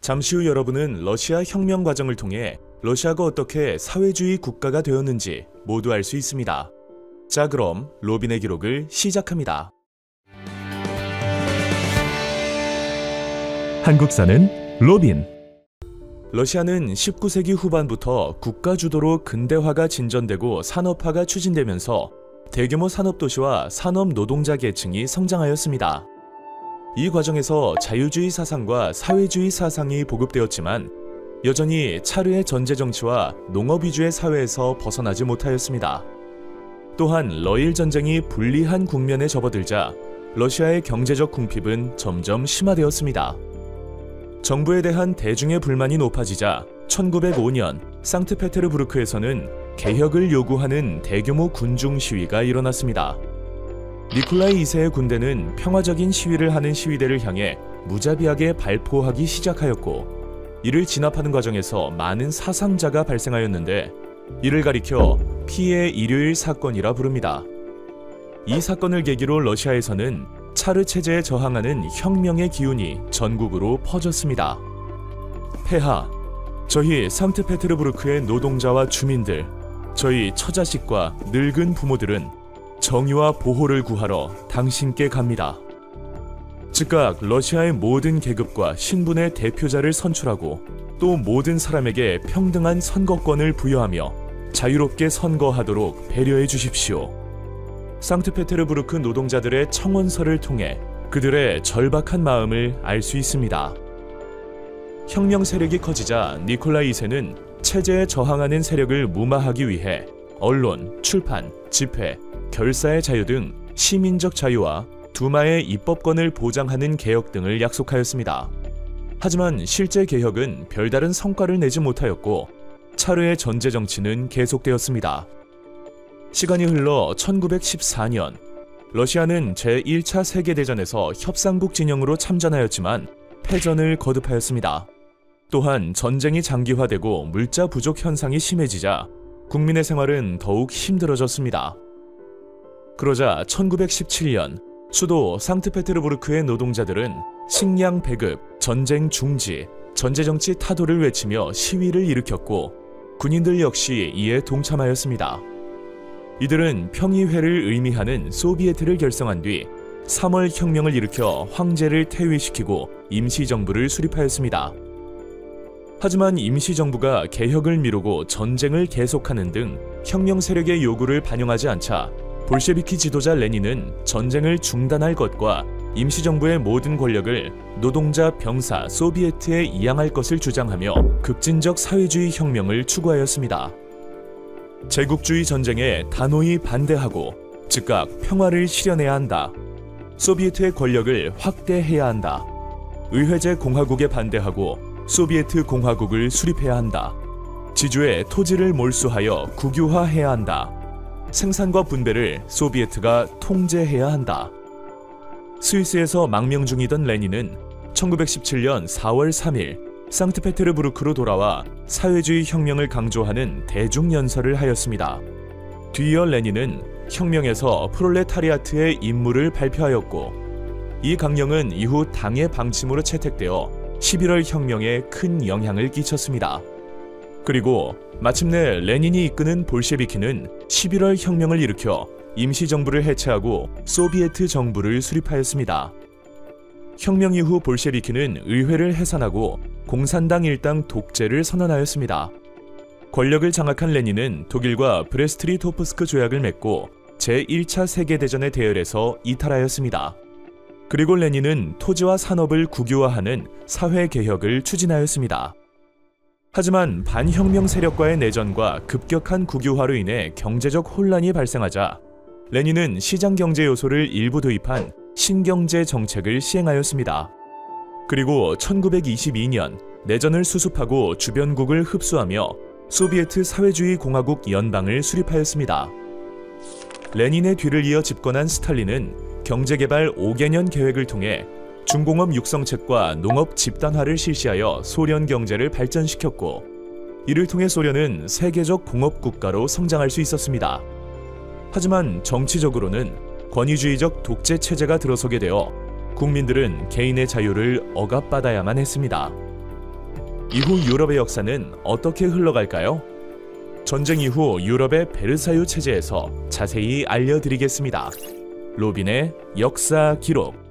잠시 후 여러분은 러시아 혁명 과정을 통해 러시아가 어떻게 사회주의 국가가 되었는지 모두 알 수 있습니다. 자, 그럼 로빈의 기록을 시작합니다. 한국사는 로빈. 러시아는 19세기 후반부터 국가 주도로 근대화가 진전되고 산업화가 추진되면서 대규모 산업도시와 산업 노동자 계층이 성장하였습니다. 이 과정에서 자유주의 사상과 사회주의 사상이 보급되었지만 여전히 차르의 전제 정치와 농업 위주의 사회에서 벗어나지 못하였습니다. 또한 러일 전쟁이 불리한 국면에 접어들자 러시아의 경제적 궁핍은 점점 심화되었습니다. 정부에 대한 대중의 불만이 높아지자 1905년 상트페테르부르크에서는 개혁을 요구하는 대규모 군중 시위가 일어났습니다. 니콜라이 2세의 군대는 평화적인 시위를 하는 시위대를 향해 무자비하게 발포하기 시작하였고, 이를 진압하는 과정에서 많은 사상자가 발생하였는데 이를 가리켜 피해 일요일 사건이라 부릅니다. 이 사건을 계기로 러시아에서는 차르 체제에 저항하는 혁명의 기운이 전국으로 퍼졌습니다. 폐하, 저희 상트페테르부르크의 노동자와 주민들, 저희 처자식과 늙은 부모들은 정의와 보호를 구하러 당신께 갑니다. 즉각 러시아의 모든 계급과 신분의 대표자를 선출하고 또 모든 사람에게 평등한 선거권을 부여하며 자유롭게 선거하도록 배려해 주십시오. 상트페테르부르크 노동자들의 청원서를 통해 그들의 절박한 마음을 알 수 있습니다. 혁명 세력이 커지자 니콜라이 2세는 체제에 저항하는 세력을 무마하기 위해 언론, 출판, 집회, 결사의 자유 등 시민적 자유와 두마의 입법권을 보장하는 개혁 등을 약속하였습니다. 하지만 실제 개혁은 별다른 성과를 내지 못하였고 차르의 전제 정치는 계속되었습니다. 시간이 흘러 1914년, 러시아는 제1차 세계대전에서 협상국 진영으로 참전하였지만 패전을 거듭하였습니다. 또한 전쟁이 장기화되고 물자 부족 현상이 심해지자 국민의 생활은 더욱 힘들어졌습니다. 그러자 1917년 수도 상트페테르부르크의 노동자들은 식량 배급, 전쟁 중지, 전제정치 타도를 외치며 시위를 일으켰고 군인들 역시 이에 동참하였습니다. 이들은 평의회를 의미하는 소비에트를 결성한 뒤 3월 혁명을 일으켜 황제를 퇴위시키고 임시정부를 수립하였습니다. 하지만 임시정부가 개혁을 미루고 전쟁을 계속하는 등 혁명 세력의 요구를 반영하지 않자 볼셰비키 지도자 레닌은 전쟁을 중단할 것과 임시정부의 모든 권력을 노동자, 병사, 소비에트에 이양할 것을 주장하며 급진적 사회주의 혁명을 추구하였습니다. 제국주의 전쟁에 단호히 반대하고 즉각 평화를 실현해야 한다. 소비에트의 권력을 확대해야 한다. 의회제 공화국에 반대하고 소비에트 공화국을 수립해야 한다. 지주의 토지를 몰수하여 국유화해야 한다. 생산과 분배를 소비에트가 통제해야 한다. 스위스에서 망명 중이던 레닌은 1917년 4월 3일 상트페테르부르크로 돌아와 사회주의 혁명을 강조하는 대중연설을 하였습니다. 뒤이어 레닌은 혁명에서 프롤레타리아트의 임무를 발표하였고, 이 강령은 이후 당의 방침으로 채택되어 11월 혁명에 큰 영향을 끼쳤습니다. 그리고 마침내 레닌이 이끄는 볼셰비키는 11월 혁명을 일으켜 임시정부를 해체하고 소비에트 정부를 수립하였습니다. 혁명 이후 볼셰비키는 의회를 해산하고 공산당 일당 독재를 선언하였습니다. 권력을 장악한 레닌은 독일과 브레스트리토프스크 조약을 맺고 제1차 세계대전의 대열에서 이탈하였습니다. 그리고 레닌은 토지와 산업을 국유화하는 사회개혁을 추진하였습니다. 하지만 반혁명 세력과의 내전과 급격한 국유화로 인해 경제적 혼란이 발생하자 레닌은 시장경제 요소를 일부 도입한 신경제 정책을 시행하였습니다. 그리고 1922년 내전을 수습하고 주변국을 흡수하며 소비에트 사회주의 공화국 연방을 수립하였습니다. 레닌의 뒤를 이어 집권한 스탈린은 경제개발 5개년 계획을 통해 중공업 육성책과 농업 집단화를 실시하여 소련 경제를 발전시켰고, 이를 통해 소련은 세계적 공업국가로 성장할 수 있었습니다. 하지만 정치적으로는 권위주의적 독재 체제가 들어서게 되어 국민들은 개인의 자유를 억압받아야만 했습니다. 이후 유럽의 역사는 어떻게 흘러갈까요? 전쟁 이후 유럽의 베르사유 체제에서 자세히 알려드리겠습니다. 로빈의 역사 기록.